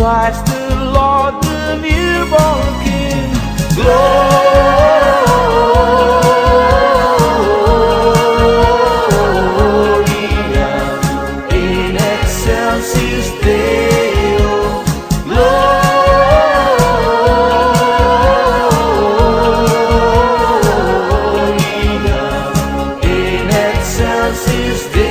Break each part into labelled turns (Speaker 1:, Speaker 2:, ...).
Speaker 1: Christ the Lord, the newborn King. Gloria in excelsis Deo. Gloria in excelsis Deo.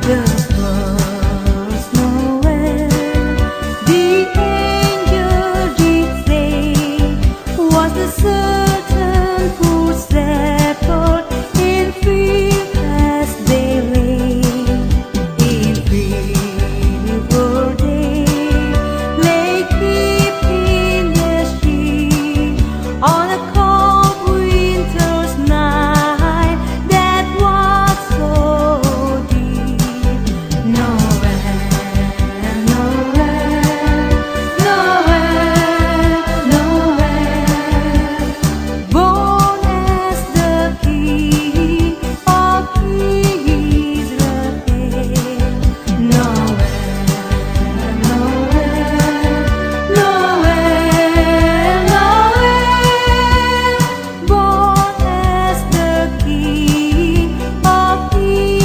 Speaker 2: The first Noel, the angel did say, was the certain food shepherd in field as they lay. In field they lay keeping their sheep on a cold winter's night that was so deep. Noel, Noel, Noel, Noel, born as the King of Israel. Noel, Noel, Noel, Noel, born as the King of Israel.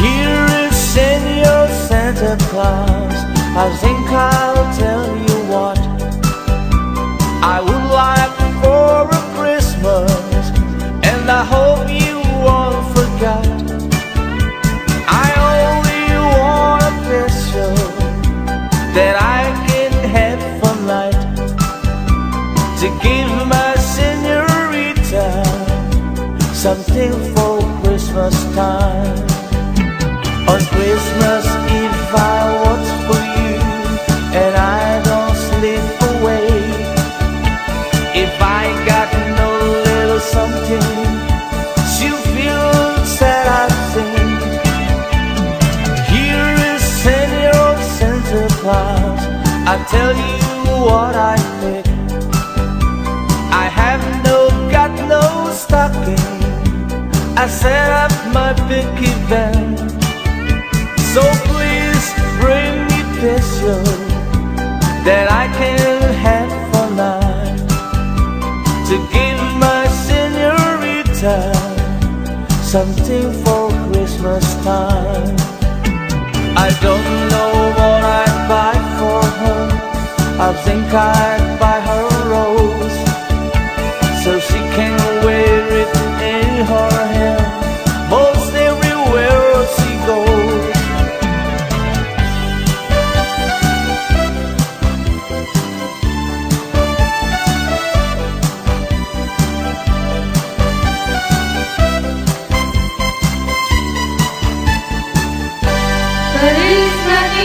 Speaker 1: Here is Senior Santa Claus. I think I'll tell you what I would like for a Christmas, and I hope you all forgot. I only want a pistol that I can have for night, to give my senorita something for Christmas time. On Christmas Eve I watch for you, and I don't sleep away. If I got no little something, she'll feel sad, I think. Here is Senior Santa Claus. I tell you what I think. I have got no stocking. I set up my big event, so please bring me pistol that I can have for night, to give my senorita something for Christmas time. I don't know what I'd buy for her. I think I'd buy her a rose, so she can wear it in her hair most everywhere she goes.
Speaker 2: Feliz Navidad.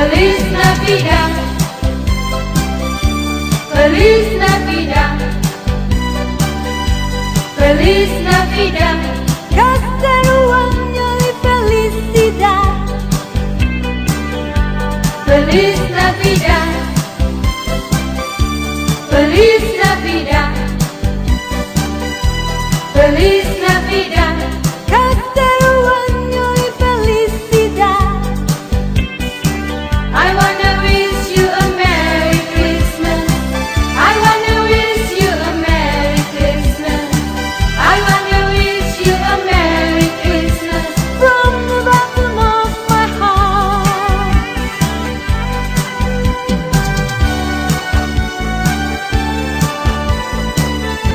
Speaker 2: Feliz Navidad, Feliz Navidad, Feliz Navidad, casteruanyo y felicidad. Feliz Navidad, Feliz Navidad, Feliz Navidad, casteruanyo y felicidad. I wanna wish you a Merry Christmas. I wanna wish you a Merry Christmas. I wanna wish you a Merry Christmas from the bottom of my heart.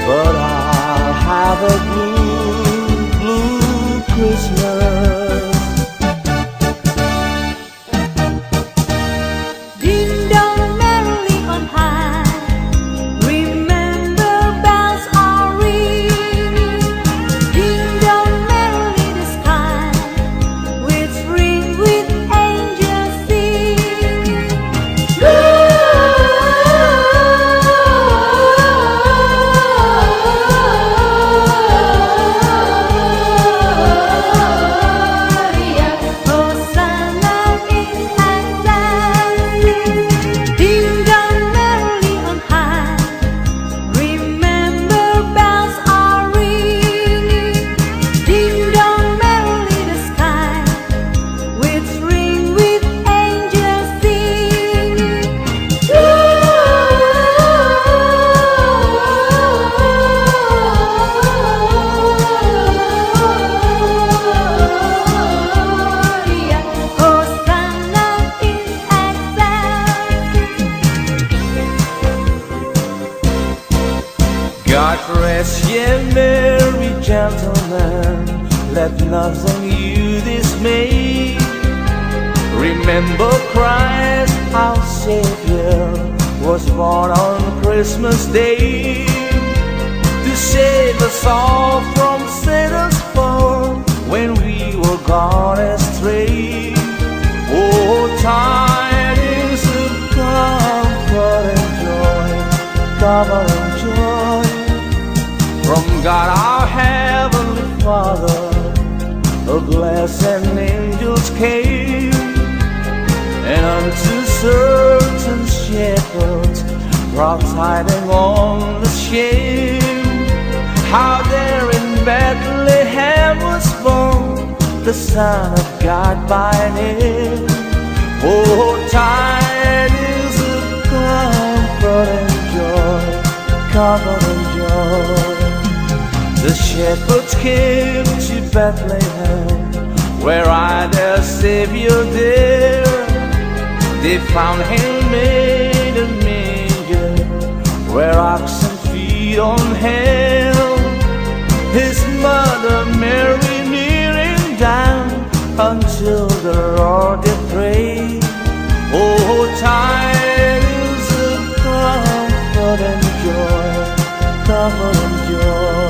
Speaker 1: But I'll have a blue, blue Christmas.
Speaker 2: Ding dong merrily on high, remember bells are ringing. Ding dong merrily the sky, which ring with angels singing. Gloria, Hosanna in excelsis. Ding dong merrily on high, remember bells are ringing. Ding dong merrily the sky, which ring with angels singing. Gloria, Hosanna in excelsis.
Speaker 1: God rest ye merry gentlemen, let nothing you dismay. Remember Christ our Savior was born on Christmas Day to save us all from Satan's fall when we were gone astray. Oh, tidings of comfort and joy, comfort and joy from God our Heavenly Father. A blessed angels came, and unto certain shepherds brought tidings on the shame, how there in Bethlehem was born the Son of God by name. Oh, tidings of comfort and joy, comfort and joy. The shepherds came to Bethlehem, where I their Savior dear. They found him made a manger, where oxen feed on hay. His mother Mary kneeling down until the Lord did pray. Oh, tidings of comfort and joy, comfort and joy.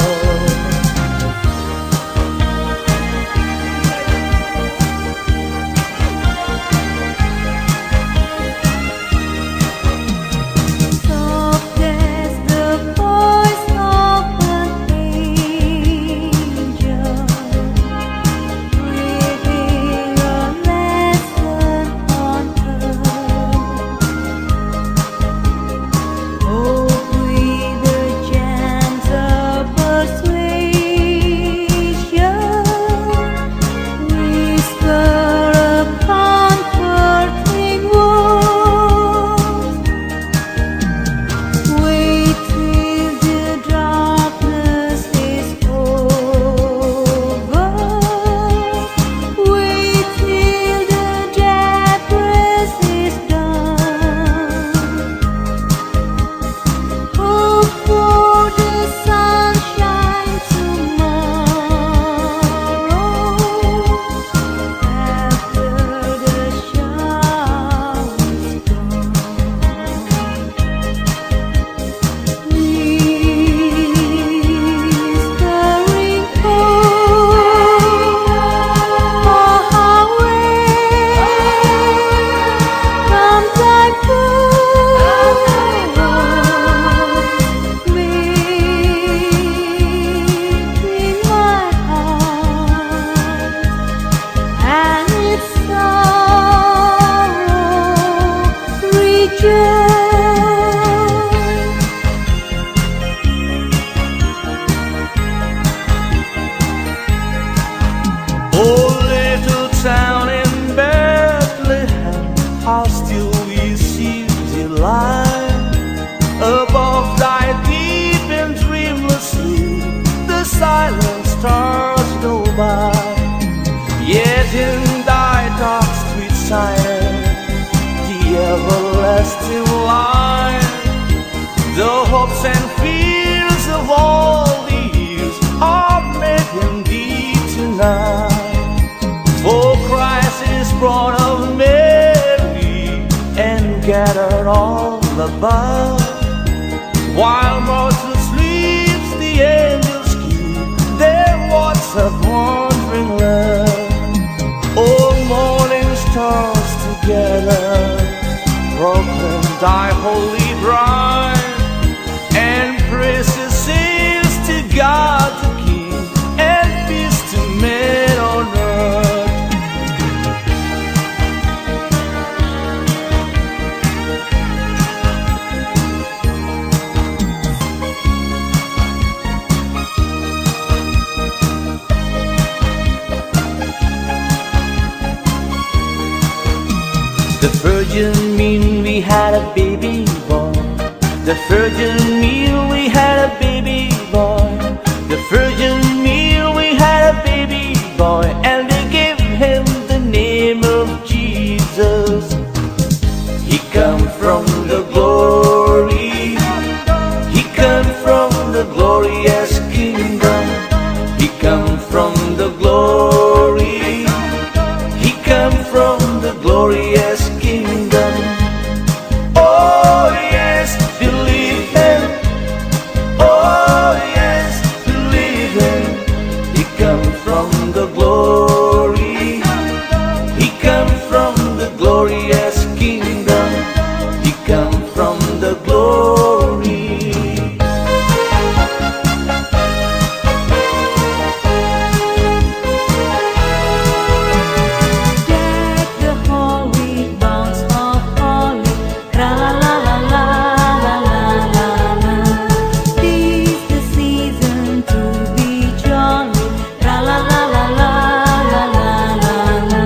Speaker 2: Soft as the voice of an angel, breathing a lesson on earth. Oh, breathe a gentle
Speaker 1: everlasting light. The hopes and fears of all the years are made indeed tonight. For Christ is born of Mary and gathered all above. While Martha sleeps, the angels keep their watch of wandering love. All morning stars together proclaim thy holy bride, and praises sings to God the King, and peace to men on earth. The virgin mean we had a baby boy. The virgin meal we had a baby boy. The virgin meal we had a baby boy, and they gave him the name of Jesus. He come from the glory. He come from the glorious kingdom. He come from the glory. He come from the glorious kingdom. Oh yes, believe him. Oh yes, believe him. He come from the glory. He come from the glorious kingdom. He come from the glory.
Speaker 2: Deck the hall with boughs of holly, tra la la la la la la la la. Tis the season to be jolly, tra la la la la la la la la.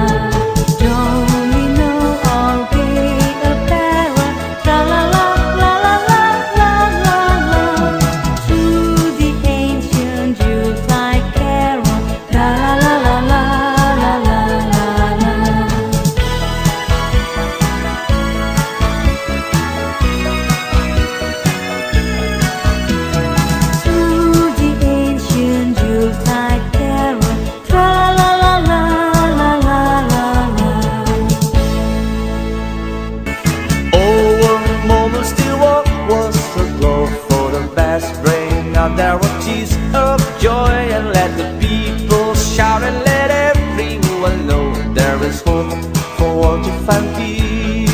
Speaker 2: Don't we know all gay apparel, tra la la la la la la la la. To the ancient Yuletide carol, tra la la la la la la la. To the ancient Yuletide carol, tra la la la la la la la.
Speaker 1: Oh, one moment still what was the glow, for the bells bring out their tears of joy, and let the people shout and let everyone know there is hope for all to find peace.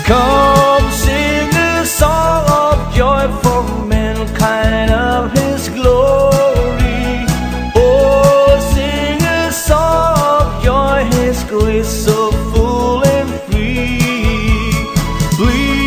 Speaker 1: Come sing a song of joy for mankind of his glory. Oh, sing a song of joy, his grace so full and free. Please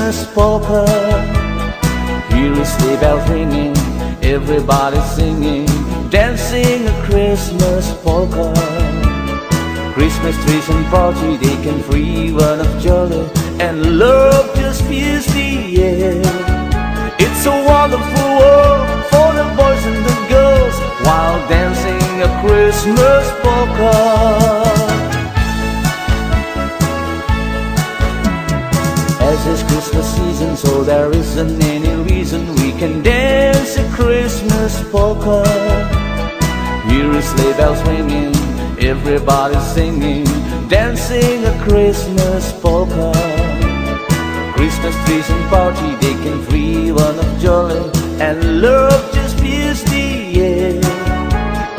Speaker 1: Christmas polka. Hear the sleigh bells ringing, everybody singing, dancing a Christmas polka. Christmas trees and party, they can free one of jolly, and love just fills the air. It's a wonderful world for the boys and the girls while dancing a Christmas polka. As it's Christmas season, so there isn't any reason we can dance a Christmas polka. Hear the sleigh bells ringing, everybody singing, dancing a Christmas polka. Christmas trees and party, they can free one of jolly, and love just fills the air.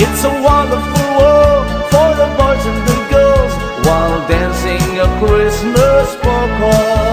Speaker 1: It's a wonderful world for the boys and the girls while dancing a Christmas polka.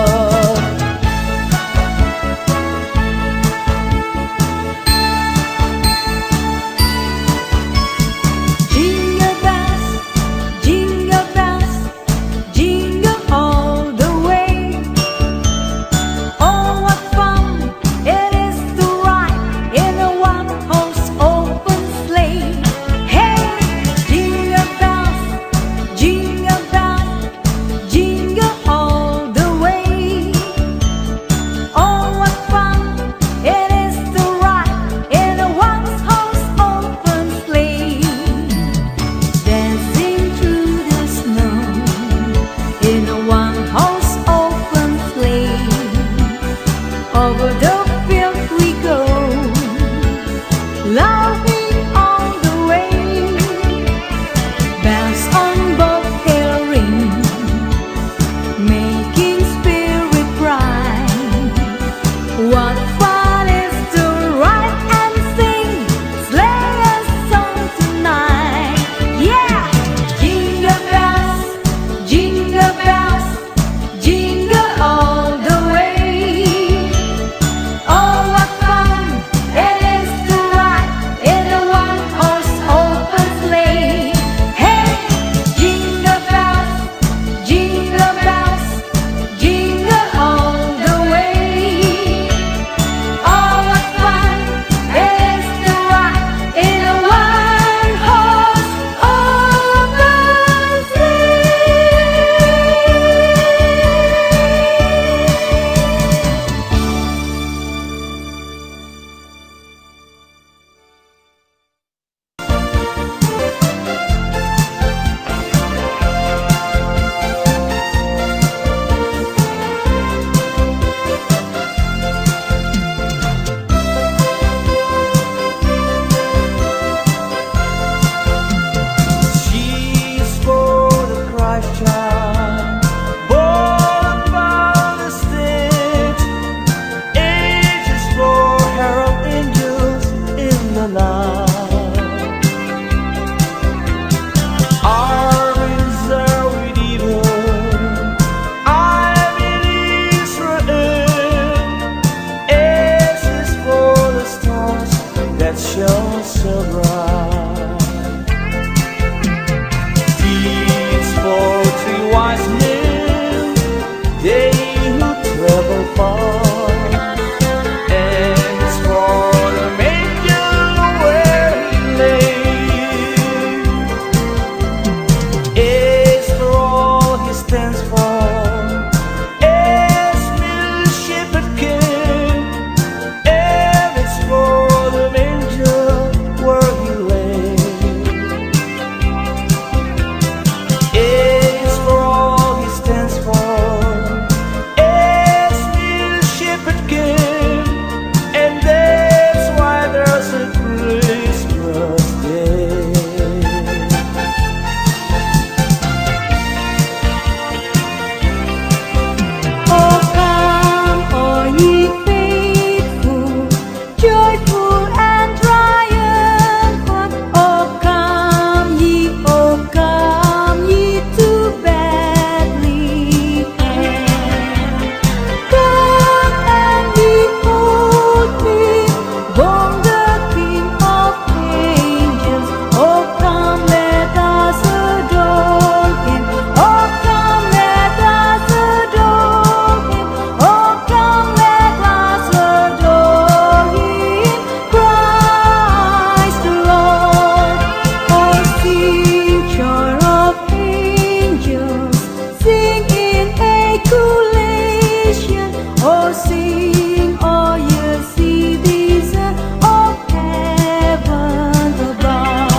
Speaker 2: sing, oh, you see these of heaven above.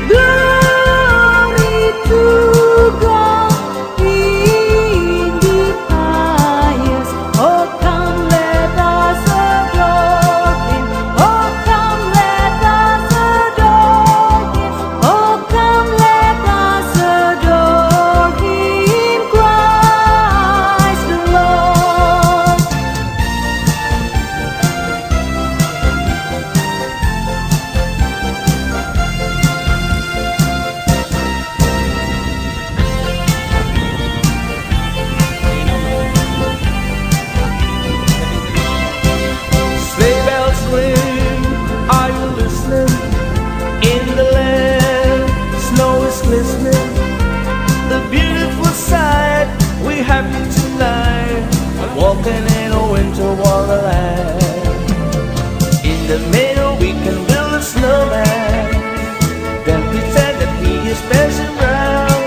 Speaker 2: Glory to God in the highest. Oh, come, let us adore Him. Oh, come, let us adore Him. Oh, come, let us adore Him, Christ the Lord.
Speaker 1: Sleigh bells ring, are you listening? In the land, snow is glistening. The beautiful sight, we happy tonight, walking in a winter wonderland. In the middle, we can build a snowman, then pretend that he is Bessie Brown.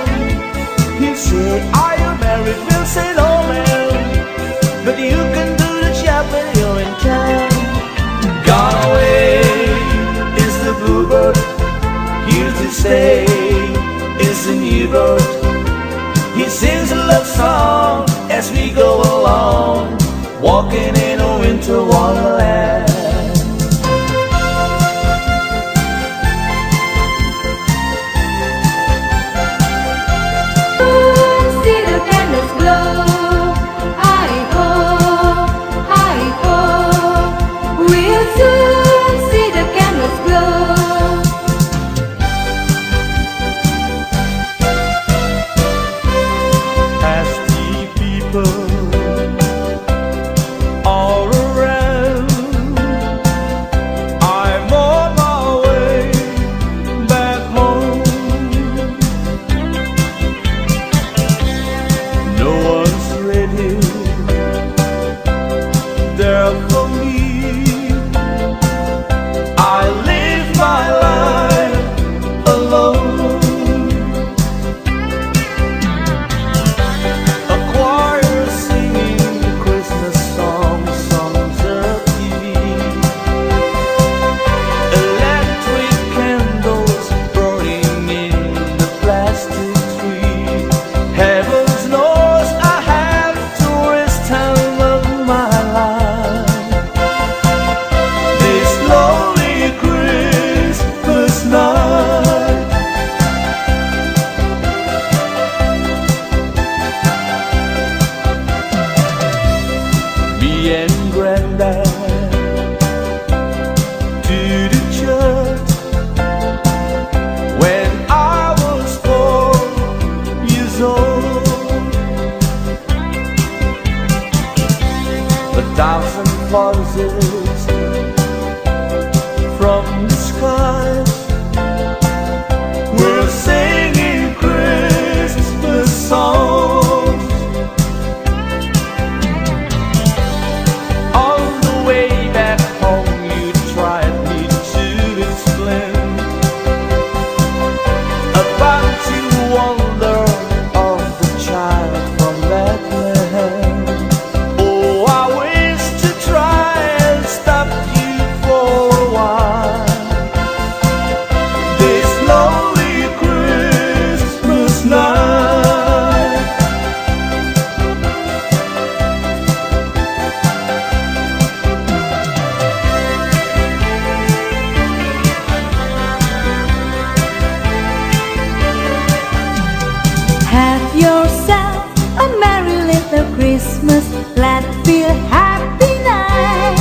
Speaker 1: He say, are you married? We'll say no, man, but you can do the job when you're in town. Gone away is the bluebird, here to stay is the new bird. He sings a love song as we go along, walking in a winter wonderland.
Speaker 2: See the candles glow, hi-ho, hi-ho. We'll soon see the candles glow.
Speaker 1: As the people all around, I'm on my way back home. No one's ready there for me. I live my life alone. A choir singing Christmas songs, songs of TV. Electric candles burning in the plastic tree. Heaven knows I have to waste time of my life. This lonely Christmas night. Me and Granddad to the church when I was 4 years old. A thousand voices from the skies were singing Christmas songs. On the way back home, you tried me to explain about the wonder of the child from Bethlehem. Oh, I wish to try and stop you for a while. This lonely Christmas night.
Speaker 2: Have yourself a merry little Christmas, let's feel happy night.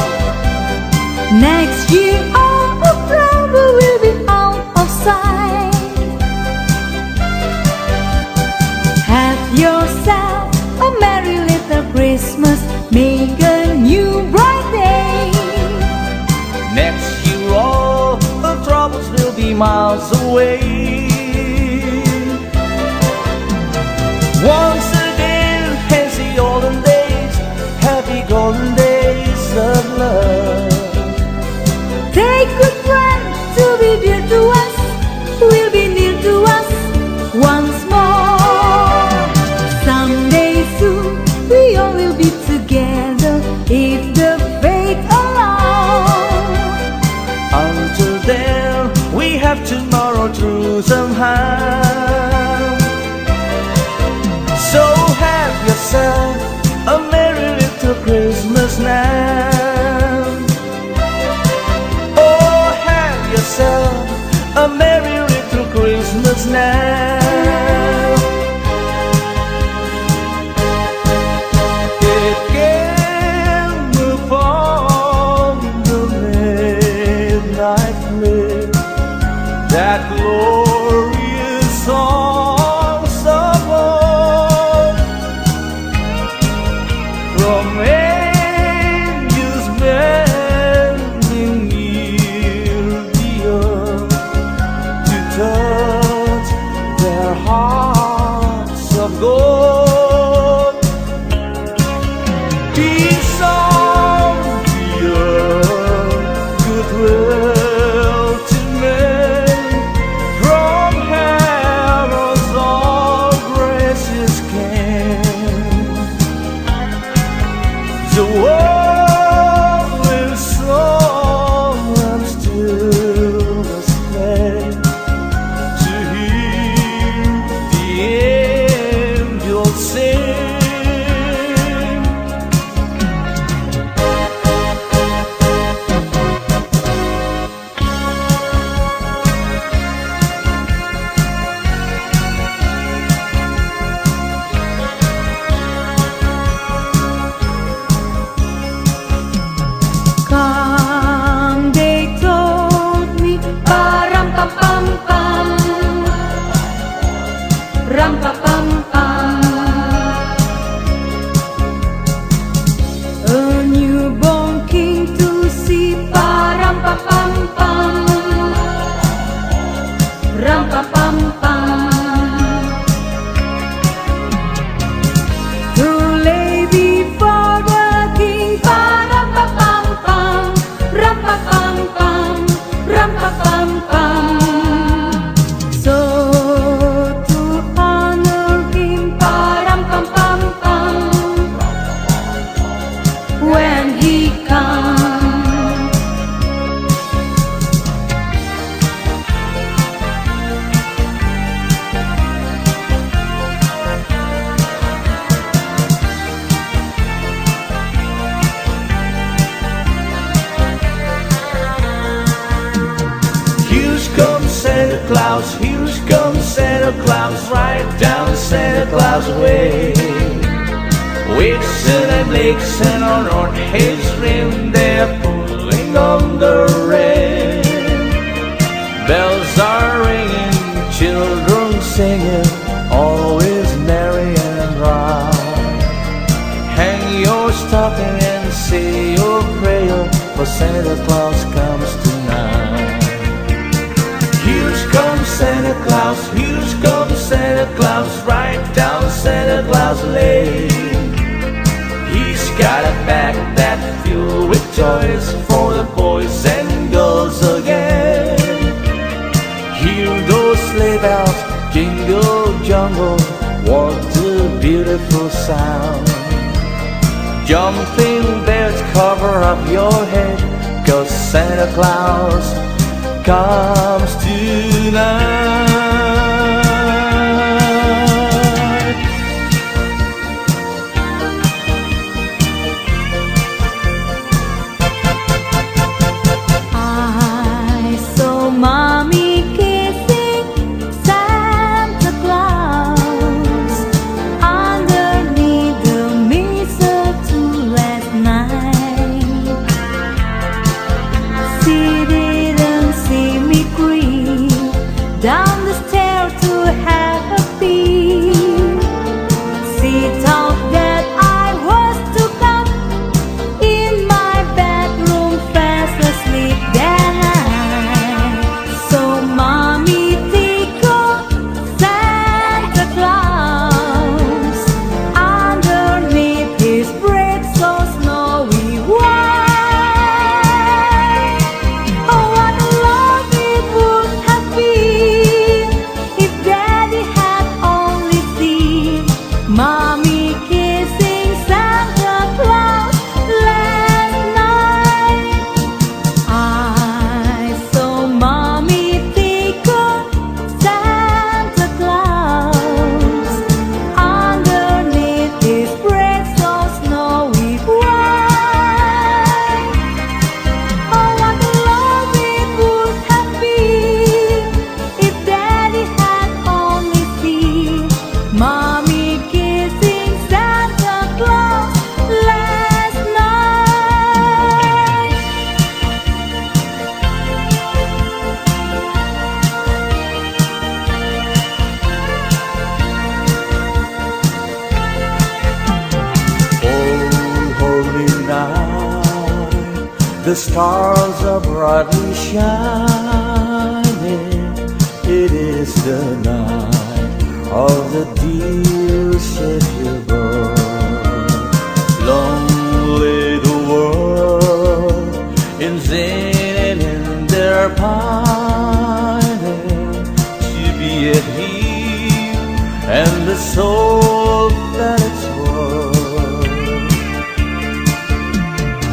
Speaker 2: Next year all of trouble will be out of sight. Have yourself a merry little Christmas, make a new bright day.
Speaker 1: Next year all the troubles will be miles away. Once again, as the olden days, happy golden days of love.
Speaker 2: Take good friends to be dear to us, will be near to us once more. Someday soon we all will be together if the fate allows.
Speaker 1: Until then, we have tomorrow through somehow. So have yourself a merry little Christmas now. Oh, have yourself a merry little Christmas now. It came upon the midnight flare, that glorious songs of old, from angels bending near the earth to touch their hearts of gold. Peace on the earth, goodwill to men, from heaven's all gracious came. The world will soar and still display to hear the angels sing.
Speaker 2: Come, they told me, ram pam pam pam, ram pam pam pam. A newborn king to see, ram pam pam pam, ram pam pam pam. To lay before the king, ram pam pam pam, ram pam pam pam, ram pam pam pam. So to honor him, ram pam pam pam, when he comes.
Speaker 1: Here comes Santa Claus, here comes Santa Claus, right down Santa Claus way. Vixen and Blitzen on his rim, they're pulling on the rain. Bells are ringing, children singing, always merry and bright. Hang your stocking and say your prayer, for Santa Claus comes tonight. Here comes Santa Claus, here comes Santa Claus, right down Santa Claus Lane. He's got a bag that filled with toys for the boys and girls again. Hear those sleigh bells jingle jungle, what a beautiful sound. Jumping bells cover up your head, 'cause Santa Claus comes tonight.
Speaker 2: I saw Mommy kissing Santa Claus underneath the mistletoe last night. She didn't see me creep down
Speaker 1: night, the stars are brightly shining. It is the night of the dear Savior birth. Lonely the world in sin and in their pining, to be at Him and the soul that it's worth.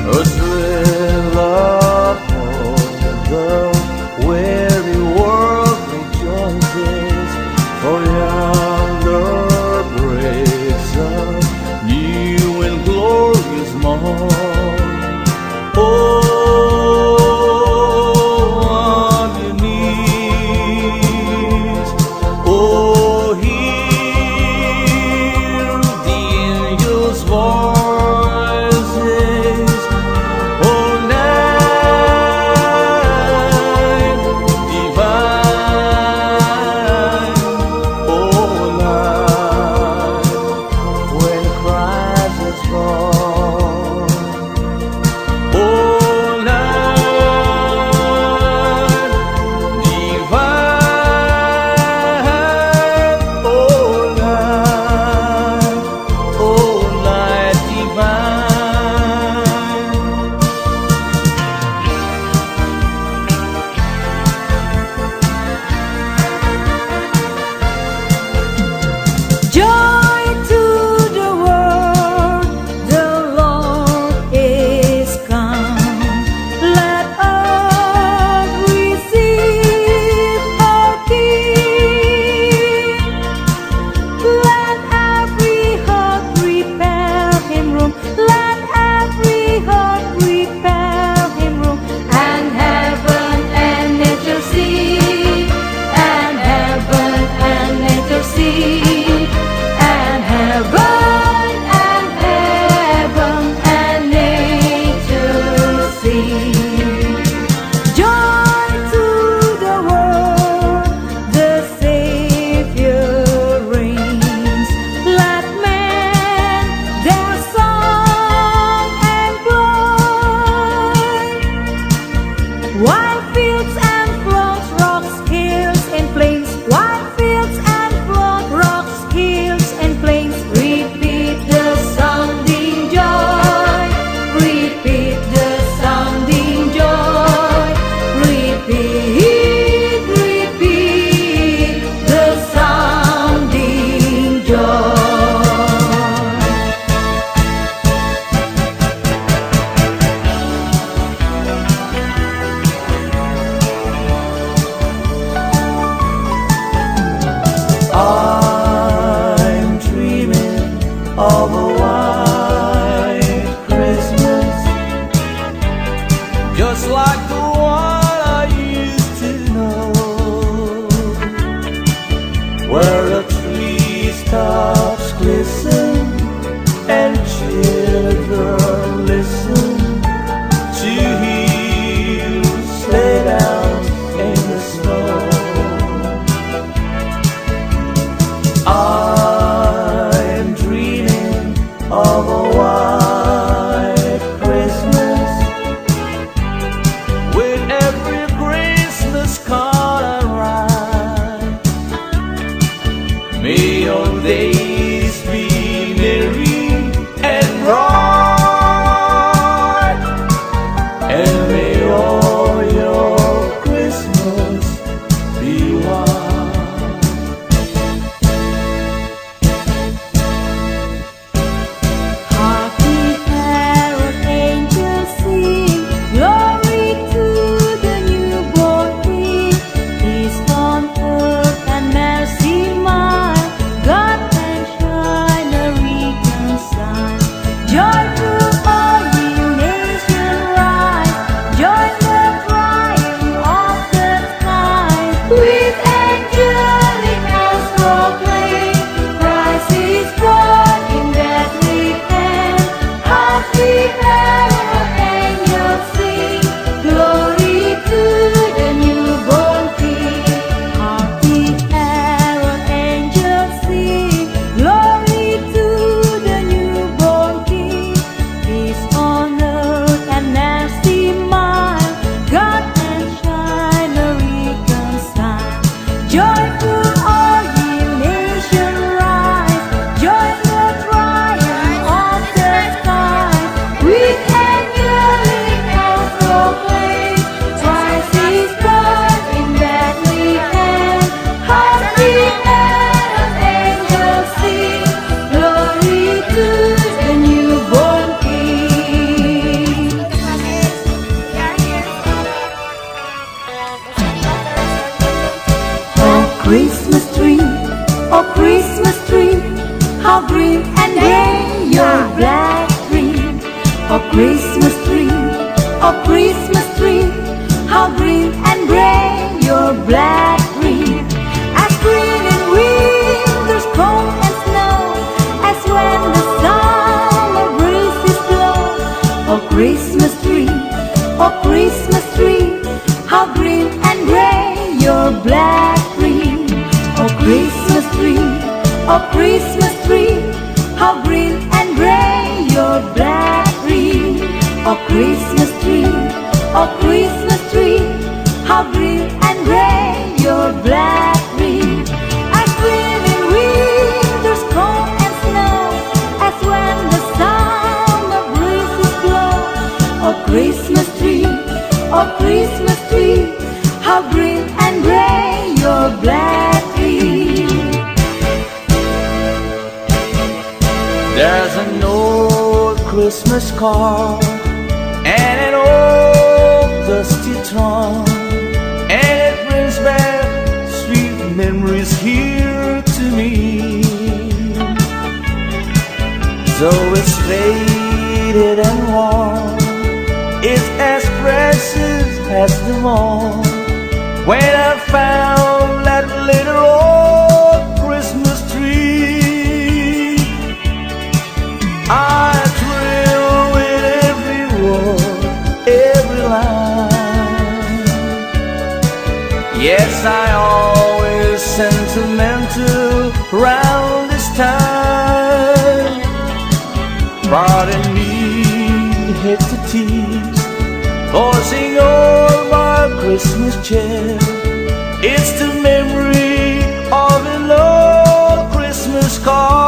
Speaker 1: A thrill of hope, the weary world rejoices, for yonder breaks a new and glorious morn. Oh, on your knees, oh, hear the angels' voices. Oh, night divine, oh, night when Christ is born. Oh, night divine, oh, night divine.
Speaker 2: Joy to the world, the Lord is come. Let earth receive her King. Let every heart prepare Him room. Let every heart prepare Him room. And heaven and nature sing. And heaven and nature sing. And heaven and nature sing. Joy to the world, the Savior reigns. Let men their song employ. While fields and floods, rocks, hills, and plains. While fields and floods, rocks, hills, and plains. Repeat the sounding joy. Repeat the sounding joy. Repeat, repeat the sounding joy.
Speaker 1: I'm dreaming of a white Christmas, just like the one I used to know, where the treetops glisten and children listen to hills lay down in the snow. I'm dreaming of a white Christmas,
Speaker 2: Christmas tree, oh Christmas tree, how green and gray your black green, as green in winter's cold and snow, as when the summer breezes blow. Oh Christmas tree, oh Christmas tree, how green and gray your black green. Oh Christmas tree, oh Christmas tree, how green and gray your black green. Oh Christmas tree, oh Christmas tree, how green and gray your black green, as green in winter's cold and snow, as when the summer breezes blow. Oh Christmas tree, oh Christmas tree, how green and gray your black green.
Speaker 1: There's an old Christmas card and an old dusty trunk, and it brings back sweet memories here to me. Though it's faded and worn, it's as precious as the morn when I found that little old Christmas tree. I thrill with every word, every line. Yes, I always sentimental round this time. Pardon me, hate to tease, forcing all my Christmas cheer. It's the memory of an old Christmas card.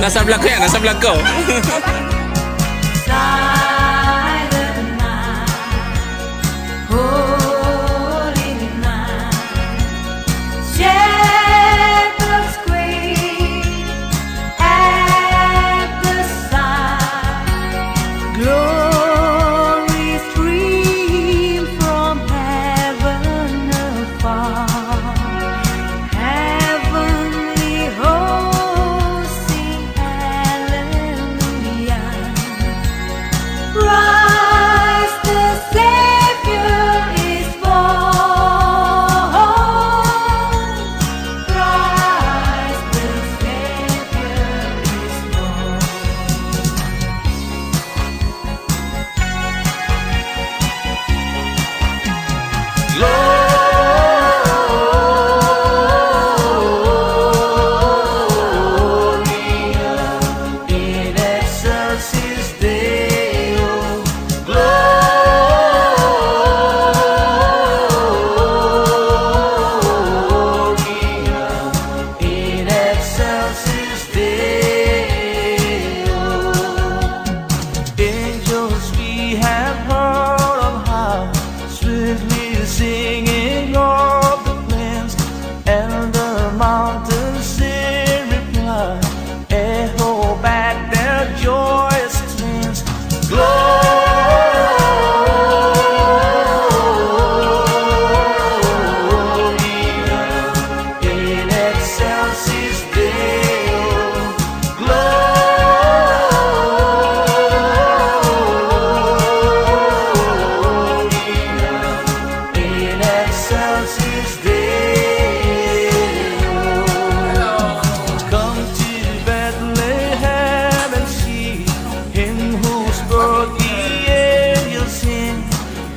Speaker 3: Nasa vlog ko yan, nasa vlog ko.
Speaker 2: Silent night, holy night, shepherds queen at the side, glory stream from heaven afar, heavenly hosts sing hallelujah.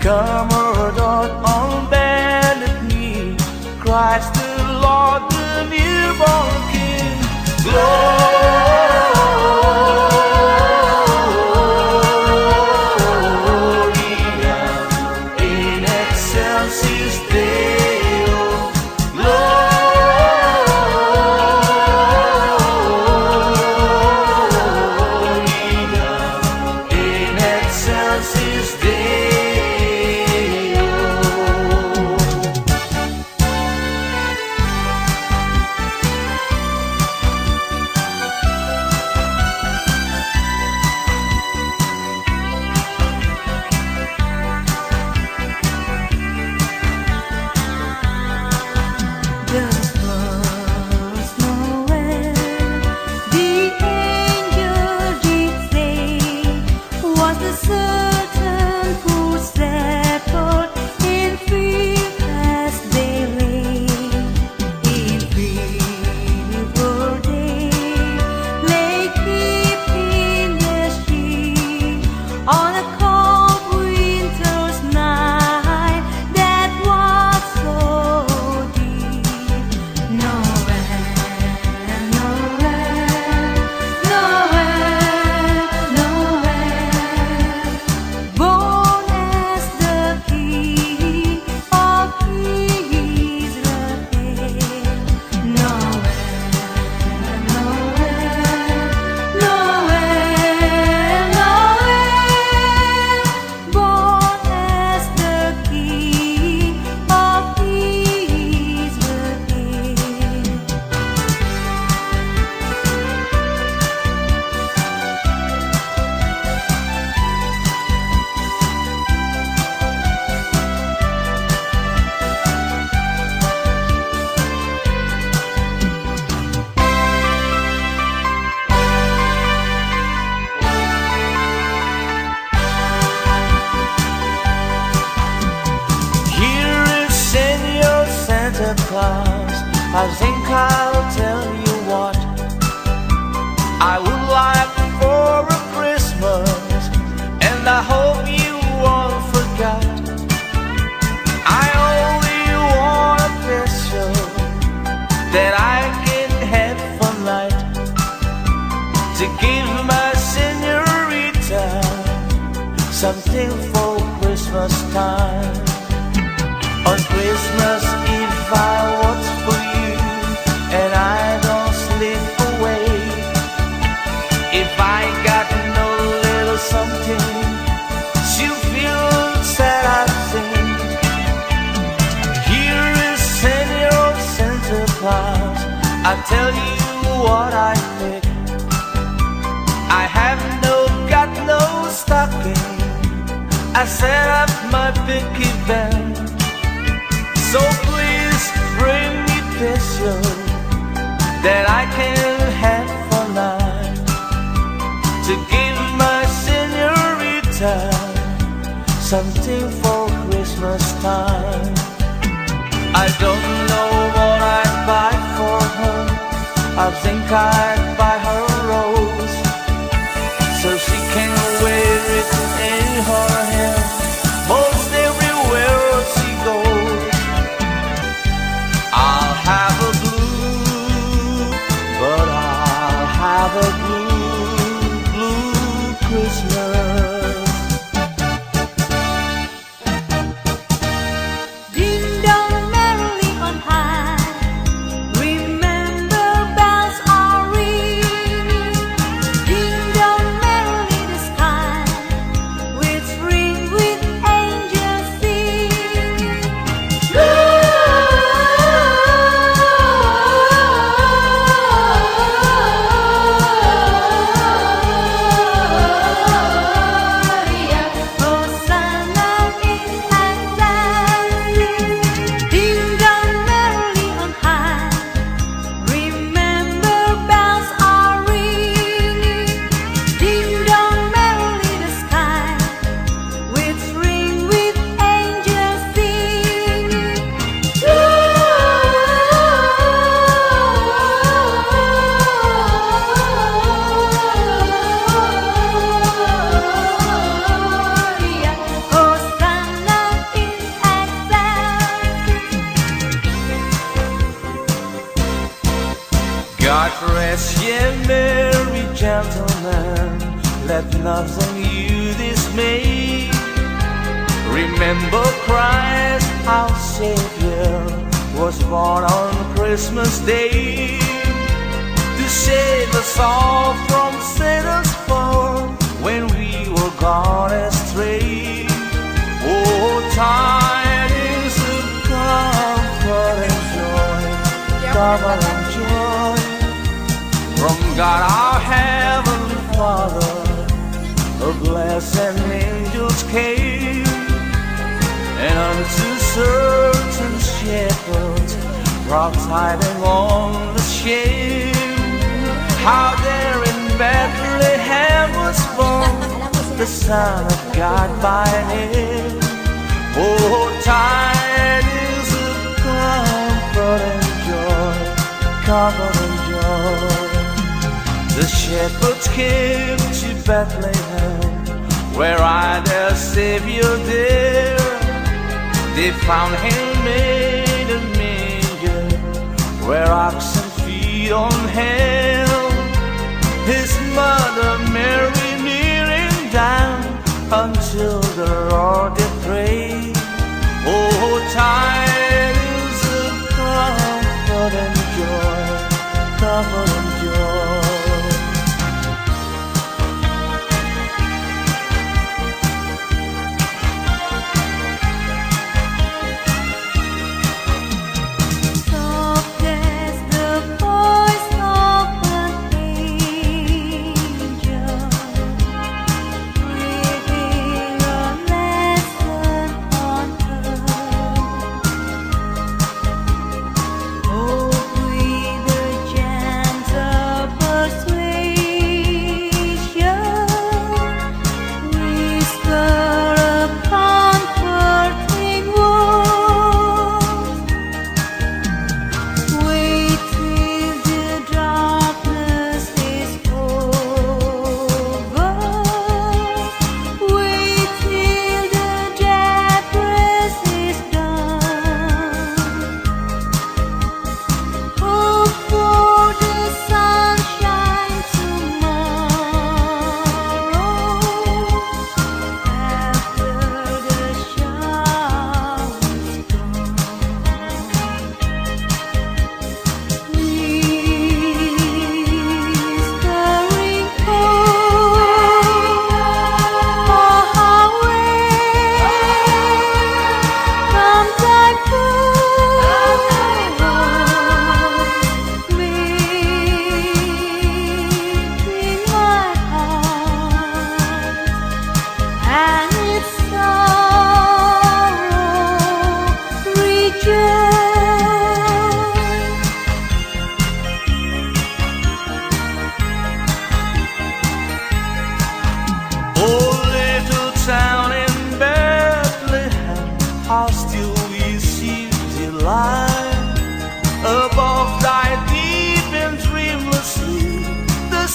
Speaker 1: Commodore on bended knee cries the Lord, the newborn King. Gloria in excelsis Deo. Gloria in excelsis Deo.
Speaker 2: The first Noel, the angel did say, was the certain who settled in field as they lay. In fever day, lay keeping their sheep on a cold winter's night that was so deep. Noel, Noel, Noel, Noel, born as the King of Israel. Noel, Noel, Noel, Noel, born as the King of Israel.
Speaker 1: Here is Senor Santa Claus. I think I'll tell you what I would like for a Christmas, and I hope you won't forget. I only want a pistol that I can have for night to give my senorita something for Christmas time. On Christmas Eve I watch for you and I don't slip away. If I got no little something, she'll feel sad, I think. Here is Senor Santa Claus. I tell you what I think. I have got no stocking. I set up my big event. So please bring me pistol that I can have for night to give my senorita something for Christmas time. I don't know what I'd buy for her. I think I'd buy her a rose so she can wear it in her hair most everywhere she goes. I'll have a blue, but I'll have a blue, blue Christmas.
Speaker 2: Ding dong merrily on high, remember bells are ringing.
Speaker 1: let nothing you dismay. Remember Christ, our Savior, was born on Christmas Day to save us all from Satan's fall when we were gone astray. Oh, tidings of comfort and joy, comfort and joy from God our Heavenly Father. A blessed angels came, and unto certain shepherds brought tidings on the shame, how there in Bethlehem was born the Son of God by name. Oh, tidings of comfort and joy, comfort and joy. The shepherds came to Bethlehem, where I their Savior dear. They found him made a manger, where oxen feed on hay. His mother Mary kneeling down until the Lord did pray. Oh, tidings of comfort and joy, comfort and joy.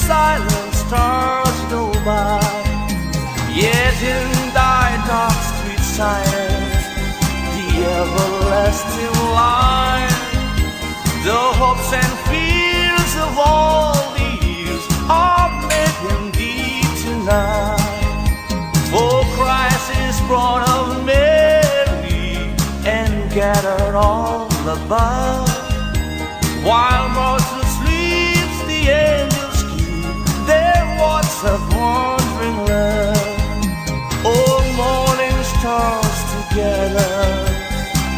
Speaker 1: Silent stars go by, yet in thy dark street shine the everlasting light. The hopes and fears of all the years are made in thee tonight. For Christ is born of Mary and gathered all above, while mortal sleeps the angels keep their watch of wandering love. Oh, morning stars together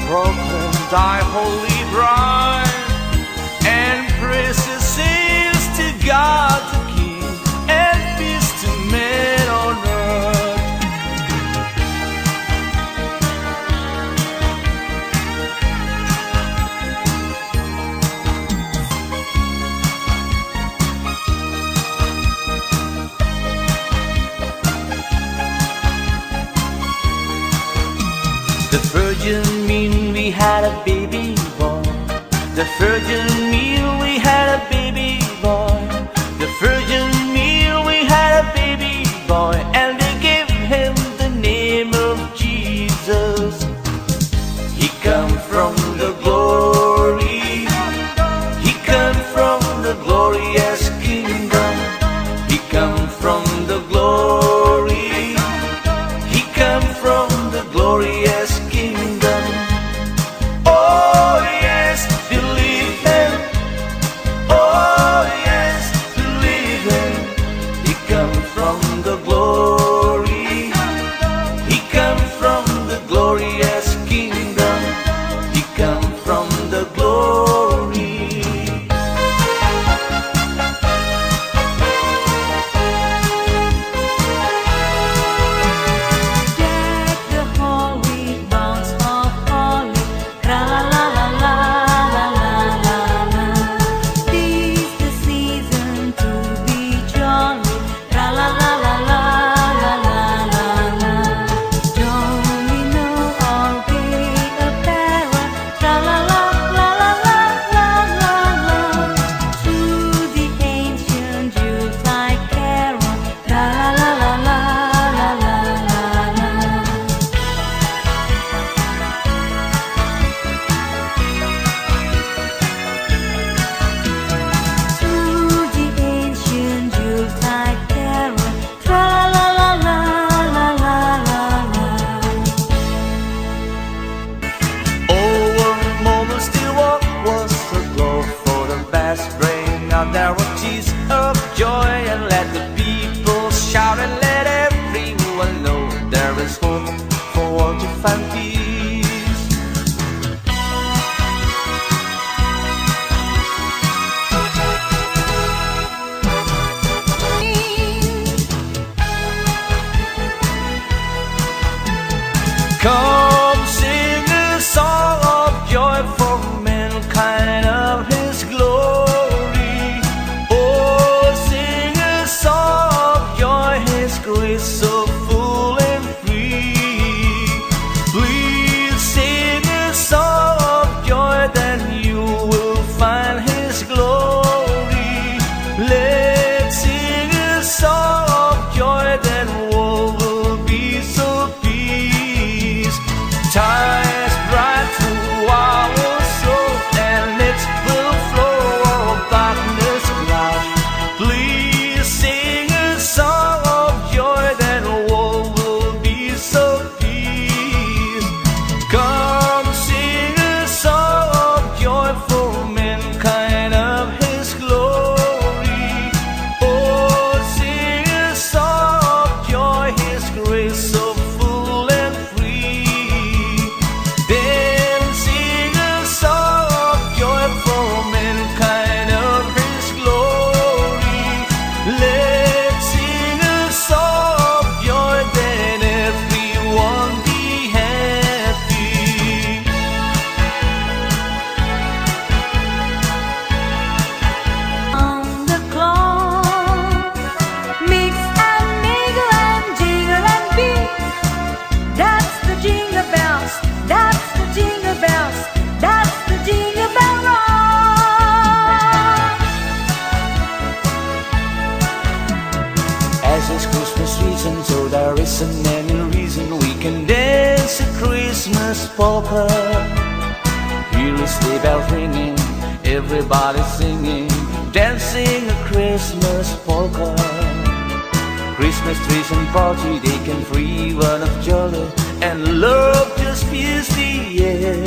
Speaker 1: proclaim thy holy bride, and praises sings to God the King, and peace to men on earth. The virgin mean we had a baby boy. The virgin mean we had a baby boy. The virgin mean we had a baby boy, and they gave him the name of Jesus. He come from the glory. He come from the glorious kingdom. He come from the glory. there's hope for all to find peace. Come sing a song of joy for mankind of His glory. Oh, sing a song of joy, His grace so full and free. Please sing a song of joy, then you will find His glory. Let's sing a song of joy, then all will be so peace. Time is bright through our soul, and it will flow all darkness cloud. Please sing a song of joy, then all will be so peace. Come sing a song of joy for mankind of His glory. Oh, sing a song of joy, His grace so full and free. Then sing a song of joy for mankind of His glory. Let's sing a song of joy, then everyone be happy.
Speaker 2: On the clock, mix and mingle and jingle and beat. That's the jingle bells, that's the jingle bells, that's the jingle bell rock.
Speaker 1: As it's Christmas season, so there isn't any reason we can dance a Christmas polka. Hear a sleigh bells ringing, everybody singing, dancing a Christmas polka. Christmas trees and party, they can free one of jolly, and love just fills the air.